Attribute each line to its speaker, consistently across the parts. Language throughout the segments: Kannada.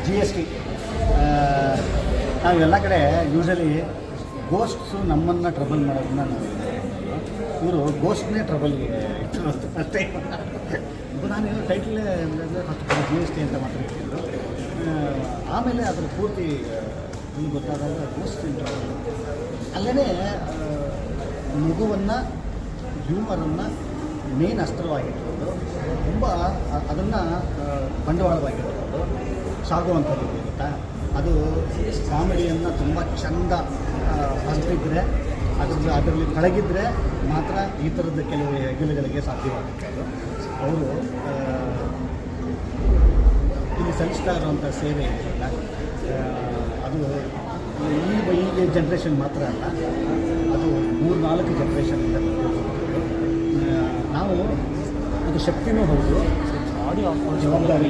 Speaker 1: GST. ನಾವೆಲ್ಲ ಕಡೆ ಯೂಶಲಿ ಗೋಸ್ಟ್ಸು ನಮ್ಮನ್ನು ಟ್ರಬಲ್ ಮಾಡೋದನ್ನ ನಾವು ಇವರು ಗೋಸ್ಟ್ನೇ ಟ್ರಬಲ್ಗೆ ಇಟ್ಟರು ಅಷ್ಟೇ. ನಾನು ಟೈಟಲ್ ಫಸ್ಟ್ GST ಅಂತ ಮಾತ್ರ ಇಟ್ಟಿದ್ದು. ಆಮೇಲೆ ಅದ್ರ ಪೂರ್ತಿ ಇಲ್ಲಿ ಗೊತ್ತಾದಾಗ ಗೋಸ್ಟ್ ಟ್ರಬಲ್ ಅಲ್ಲೇ ಮಗುವನ್ನು ಹ್ಯೂಮರನ್ನು ಮೇನ್ ಅಸ್ತ್ರವಾಗಿಟ್ಕೊಂಡು ತುಂಬ ಅದನ್ನು ಬಂಡವಾಳವಾಗಿಟ್ಕೊಂಡು ಸಾಗುವಂಥದ್ದು ಗೊತ್ತಾ. ಅದು ಕಾಮಿಡಿಯನ್ನು ತುಂಬ ಚೆಂದ ಹಂಚಿದ್ರೆ ಅದರಲ್ಲಿ ಪಳಗಿದ್ರೆ ಮಾತ್ರ ಈ ಥರದ ಕೆಲವು ಹೆಗಲುಗಳಿಗೆ ಸಾಧ್ಯವಾಗುತ್ತೆ. ಅವರು ಇಲ್ಲಿ ಸಲ್ಲಿಸ್ತಾ ಇರುವಂಥ ಸೇವೆ ಇದೆಯಲ್ಲ, ಅದು ಈ ಜನ್ರೇಷನ್ ಮಾತ್ರ ಅಲ್ಲ, ಅದು 3-4 ಜನ್ರೇಷನಿಂದ ನಾವು ಅದು ಶಕ್ತಿನೂ ಹೌದು, ಜವಾಬ್ದಾರಿ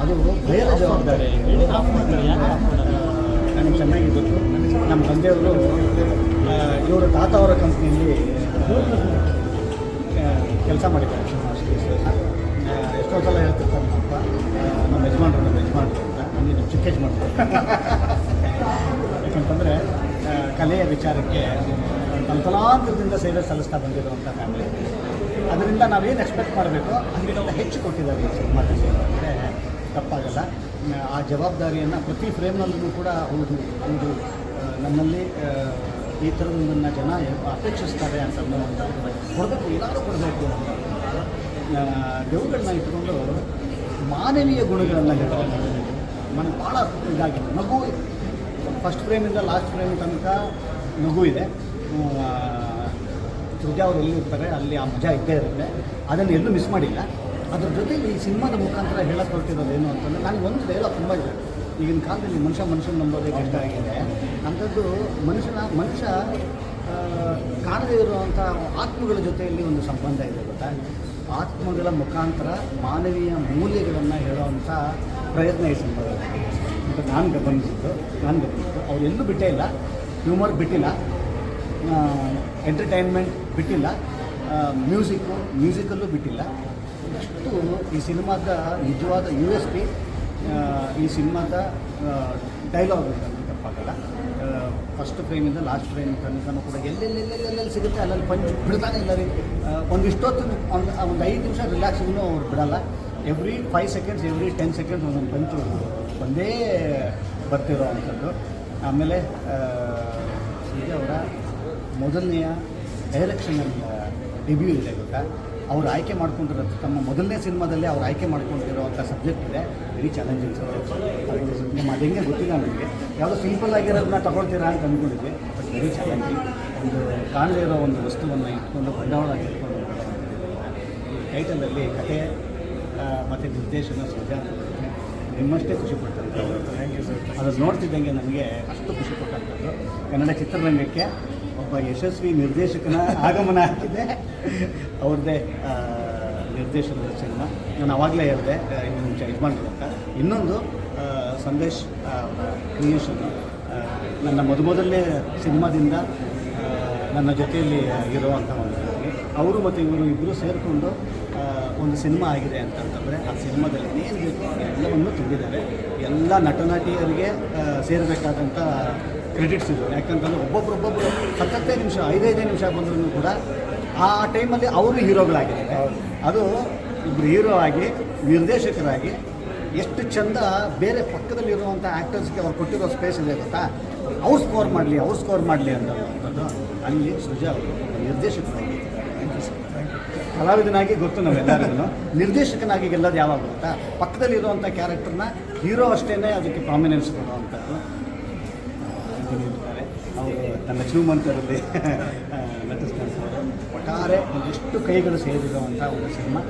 Speaker 1: ಅದು ಭಯದ ಜವಾಬ್ದಾರಿ. ನನಗೆ ಚೆನ್ನಾಗಿ ಗೊತ್ತು. ನಮ್ಮ ತಂದೆಯವರು ಇವರ ತಾತ ಅವರ ಕಂಪ್ನಿಯಲ್ಲಿ ಕೆಲಸ ಮಾಡಿದ್ದಾರೆ. ಎಷ್ಟೋ ಸಲ ಹೇಳ್ತಿರ್ತಾರೆ ನಮ್ಮ ಯಜಮಾನ್ರು ಅಂತ, ನನಗೆ ನಮ್ಮ ಚಿಕ್ಕ ಯಜಮಾನ್ರು. ಯಾಕಂತಂದರೆ ಕಲೆಯ ವಿಚಾರಕ್ಕೆ ತಲತಲಾಂತರದಿಂದ ಸೇವೆ ಸಲ್ಲಿಸ್ತಾ ಬಂದಿರುವಂಥ ಫ್ಯಾಮಿಲಿ. ಅದರಿಂದ ನಾವೇನು ಎಕ್ಸ್ಪೆಕ್ಟ್ ಮಾಡಬೇಕು ಅದಕ್ಕಿಂತ ಹೆಚ್ಚು ಕೊಟ್ಟಿದ್ದಾರೆ ಈ ಸಿನಿಮಾದಲ್ಲಿ ಅಂದರೆ ತಪ್ಪಾಗಲ್ಲ. ಆ ಜವಾಬ್ದಾರಿಯನ್ನು ಪ್ರತಿ ಫ್ರೇಮ್ನಲ್ಲೂ ಕೂಡ ಹೌದು ನನ್ನಲ್ಲಿ ಈ ಥರದೊಂದನ್ನು ಜನ ಅಪೇಕ್ಷಿಸ್ತಾರೆ ಅಂತ ಕೊಡಬೇಕು, ಏನಾದರೂ ಕೊಡಬೇಕು. ದೇವುಗಳನ್ನ ಇಟ್ಕೊಂಡು ಮಾನವೀಯ ಗುಣಗಳನ್ನು ಹೇಳೋದು ನನಗೆ ಭಾಳ ಇದಾಗಿದೆ. ನಗು ಫಸ್ಟ್ ಫ್ರೇಮಿಂದ ಲಾಸ್ಟ್ ಫ್ರೇಮ್ ತನಕ ನಗು ಇದೆ. ಸೃಜಾ ಅವರು ಎಲ್ಲಿರ್ತಾರೆ ಅಲ್ಲಿ ಆ ಮಜಾ ಇದ್ದೇ ಇರುತ್ತೆ, ಅದನ್ನು ಎಲ್ಲೂ ಮಿಸ್ ಮಾಡಿಲ್ಲ. ಅದ್ರ ಜೊತೆಗೆ ಈ ಸಿನಿಮಾದ ಮುಖಾಂತರ ಹೇಳಕ್ಕೆ ಹೊರಟಿರೋದೇನು ಅಂತಂದರೆ, ನನಗೆ ಒಂದು ಡೈಲಾಗ್ ತುಂಬ ಇದೆ. ಈಗಿನ ಕಾಲದಲ್ಲಿ ಮನುಷ್ಯ ನಂಬೋದೇ ಕಷ್ಟ ಆಗಿದೆ. ಅಂಥದ್ದು ಮನುಷ್ಯ ಕಾಣದೇ ಇರುವಂಥ ಆತ್ಮಗಳ ಜೊತೆಯಲ್ಲಿ ಒಂದು ಸಂಬಂಧ ಇದೆ ಗೊತ್ತಾ. ಆತ್ಮಗಳ ಮುಖಾಂತರ ಮಾನವೀಯ ಮೌಲ್ಯಗಳನ್ನು ಹೇಳುವಂಥ ಪ್ರಯತ್ನ ಈ ಸಿನಿಮಾದಲ್ಲಿ ಅಂತ ನಾನು ಗಮನಿಸಿದ್ದು. ಅವರೆಲ್ಲೂ ಬಿಟ್ಟೇ ಇಲ್ಲ, ಹ್ಯೂಮರ್ ಬಿಟ್ಟಿಲ್ಲ, ಎಂಟರ್ಟೈನ್ಮೆಂಟ್ ಬಿಟ್ಟಿಲ್ಲ, ಮ್ಯೂಸಿಕಲ್ಲೂ ಬಿಟ್ಟಿಲ್ಲ. ಇಷ್ಟು ಈ ಸಿನಿಮಾದ ನಿಜವಾದ USP. ಈ ಸಿನಿಮಾದ ಡೈಲಾಗ್ ತಪ್ಪಾಗಲ್ಲ. ಫಸ್ಟ್ ಫ್ರೇಮಿಂದ ಲಾಸ್ಟ್ ಫ್ರೇಮ್ ತನಕ ಕೂಡ ಎಲ್ಲೆಲ್ಲಿ ಸಿಗುತ್ತೆ ಅಲ್ಲಲ್ಲಿ ಪಂಚ್ ಬಿಡ್ತಾನೆ ಇಲ್ಲ ರೀ. ಒಂದಿಷ್ಟೊತ್ತು ಒಂದು 5 ನಿಮಿಷ ರಿಲ್ಯಾಕ್ಸಿಗೂ ಅವ್ರು ಬಿಡಲ್ಲ. ಎವ್ರಿ 5 ಸೆಕೆಂಡ್ಸ್ ಎವ್ರಿ 10 ಸೆಕೆಂಡ್ಸ್ ಒಂದೊಂದು ಪಂಚು ಒಂದೇ ಬರ್ತಿರೋ ಅಂಥದ್ದು. ಆಮೇಲೆ ಸೂರ್ಯ ಅವರ ಮೊದಲನೆಯ ಡೈರೆಕ್ಷನಲ್ ಡೆಬ್ಯೂ ಇದೆ ಗೊತ್ತಾ. ಅವ್ರು ಆಯ್ಕೆ ಮಾಡ್ಕೊಂಡಿರೋದು ತಮ್ಮ ಮೊದಲನೇ ಸಿನಿಮಾದಲ್ಲಿ ಅವ್ರು ಆಯ್ಕೆ ಮಾಡ್ಕೊಂಡಿರೋವಂಥ ಸಬ್ಜೆಕ್ಟ್ ಇದೆ, ವೆರಿ ಚಾಲೆಂಜಿಂಗ್ ಸಬ್ಜೆಕ್ಟ್. ನಿಮ್ಮ ಅದು ಹೆಂಗೆ ಗೊತ್ತಿಲ್ಲ ನನಗೆ, ಯಾವುದೋ ಸಿಂಪಲ್ ಆಗಿರೋದನ್ನ ತಗೊಳ್ತೀರಾ ಅಂತ ಅಂದ್ಕೊಂಡಿದ್ವಿ. But very challenging. ಒಂದು ಕಾಣದೇ ಇರೋ ಒಂದು ವಸ್ತುವನ್ನು ಇಟ್ಕೊಂಡು ಬಂಡವಾಳ ಇಟ್ಕೊಂಡು ಟೈಟಲಲ್ಲಿ ಕತೆ ಮತ್ತು ನಿರ್ದೇಶನ ಸೃಜಾ ನಿಮ್ಮಷ್ಟೇ ಖುಷಿ ಪಡ್ತಾರೆ. ಅದನ್ನು ನೋಡ್ತಿದ್ದಂಗೆ ನನಗೆ ಅಷ್ಟು ಖುಷಿ ಕೊಟ್ಟಂಥದ್ದು. ಕನ್ನಡ ಚಿತ್ರರಂಗಕ್ಕೆ ಒಬ್ಬ ಯಶಸ್ವಿ ನಿರ್ದೇಶಕನ ಆಗಮನ ಆಗಿದೆ. ಅವ್ರದ್ದೇ ನಿರ್ದೇಶನದ ಸಿನಿಮಾ. ನಾನು ಆವಾಗಲೇ ಹೇಳಿದೆ ಯಜಮಾನ್ರು ಅಂತ. ಇನ್ನೊಂದು ಸಂದೇಶ್ ಕ್ರಿಯೇಷನ್ ನನ್ನ ಮೊದಲನೇ ಸಿನಿಮಾದಿಂದ ನನ್ನ ಜೊತೆಯಲ್ಲಿ ಇರುವಂಥ ಒಂದು ಅವರು ಮತ್ತು ಇವರು ಇಬ್ಬರು ಸೇರಿಕೊಂಡು ಒಂದು ಸಿನಿಮಾ ಆಗಿದೆ ಅಂತಂತಂದರೆ ಆ ಸಿನಿಮಾದಲ್ಲಿ ಏನು ಬೇಕು ಎಲ್ಲವನ್ನು ತುಂಬಿದ್ದಾರೆ. ಎಲ್ಲ ನಟನಟಿಯರಿಗೆ ಸೇರಬೇಕಾದಂಥ ಕ್ರೆಡಿಟ್ಸ್ ಇದು. ಯಾಕಂತಂದರೆ ಒಬ್ಬೊಬ್ಬರು 10 ನಿಮಿಷ 5 ನಿಮಿಷ ಬಂದ್ರೂ ಕೂಡ ಆ ಟೈಮಲ್ಲಿ ಅವರು ಹೀರೋಗಳಾಗಿದ್ದಾರೆ. ಅದು ಇಬ್ಬರು ಹೀರೋ ಆಗಿ ನಿರ್ದೇಶಕರಾಗಿ ಎಷ್ಟು ಚೆಂದ ಬೇರೆ ಪಕ್ಕದಲ್ಲಿರುವಂಥ ಆ್ಯಕ್ಟರ್ಸ್ಗೆ ಅವ್ರು ಕೊಟ್ಟಿರೋ ಸ್ಪೇಸ್ ಇದೆ ಗೊತ್ತಾ. ಅವ್ರು ಸ್ಕೋರ್ ಮಾಡಲಿ ಅಂತಂಥದ್ದು ಅಲ್ಲಿ ಸೃಜಾ ಅವರು ನಿರ್ದೇಶಕರಾಗಿ, ಕಲಾವಿದನಾಗಿ ಗೊತ್ತು ನಾವೆಲ್ಲರಿಗೂ, ನಿರ್ದೇಶಕನಾಗಿ ಗೆಲ್ಲೋದು ಯಾವಾಗ ಗೊತ್ತಾ, ಪಕ್ಕದಲ್ಲಿರುವಂಥ ಕ್ಯಾರೆಕ್ಟರ್ನ ಹೀರೋ ಅಷ್ಟೇ ಅದಕ್ಕೆ ಪ್ರಾಮಿನೆನ್ಸ್ ಕೊಡುವಂಥದ್ದು. ಅವರು ತನ್ನ ಅಚೀವ್ಮೆಂಟಲ್ಲಿ ನಟಿಸ್ತಾರೆ. ಒಟ್ಟಾರೆ ಒಂದಿಷ್ಟು ಕೈಗಳು ಸೇರಿರುವಂಥ ಒಂದು ಸಿನಿಮಾ.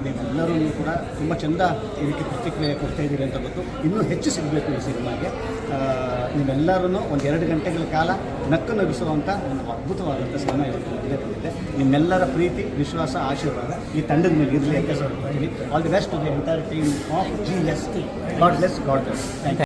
Speaker 1: ನೀವೆಲ್ಲರೂ ಕೂಡ ತುಂಬ ಚೆಂದ ಇದಕ್ಕೆ ಪ್ರತಿಕ್ರಿಯೆ ಕೊಡ್ತಾಯಿದ್ದೀರಿ ಅಂತ ಗೊತ್ತು. ಇನ್ನೂ ಹೆಚ್ಚು ಸಿಗಬೇಕು ಈ ಸಿನಿಮಾಗೆ. ನೀವೆಲ್ಲರೂ ಒಂದು 2 ಗಂಟೆಗಳ ಕಾಲ ನಗಿಸುವಂಥ ಒಂದು ಅದ್ಭುತವಾದಂಥ ಸಿನಿಮಾ ಇವತ್ತು ಬಂದಿದೆ. ನಿಮ್ಮೆಲ್ಲರ ಪ್ರೀತಿ, ವಿಶ್ವಾಸ, ಆಶೀರ್ವಾದ ಈ ತಂಡದ ಮೇಲೆ ಇರಲಿ ಅಂತ ಹೇಳ್ತೀನಿ. All the best to the entire team of GST. God bless. Thank you.